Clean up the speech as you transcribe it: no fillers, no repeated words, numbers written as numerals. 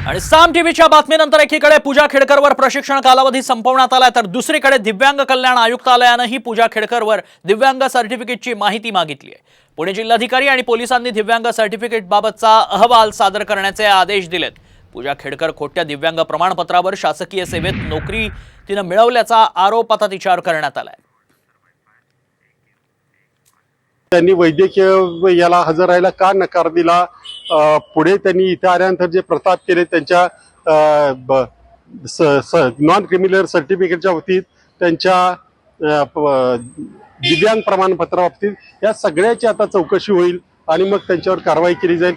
आणि साम टीव्हीच्या बातमीनंतर एकीकडे पूजा खेडकरवर प्रशिक्षण कालावधी संपवण्यात आलाय, तर दुसरीकडे दिव्यांग कल्याण आयुक्तालयानंही पूजा खेडकरवर दिव्यांग सर्टिफिकेटची माहिती मागितली आहे। पुणे जिल्हाधिकारी आणि पोलिसांनी दिव्यांग सर्टिफिकेट बाबतचा अहवाल सादर करण्याचे आदेश दिलेत। पूजा खेडकर खोट्या दिव्यांग प्रमाणपत्रावर शासकीय सेवेत नोकरी तिने मिळवल्याचा आरोप आता तिच्यावर करण्यात आलाय। त्यांनी वैद्यकीय याला हजर राहायला का नकार दिला, पुढे त्यांनी इथे आल्यानंतर जे प्रताप केले त्यांच्या नॉन क्रिमिनल सर्टिफिकेटच्या बाबतीत, त्यांच्या दिव्यांग प्रमाणपत्रा बाबतीत, या सगळ्याची आता चौकशी होईल आणि मग त्यांच्यावर कारवाई केली जाईल।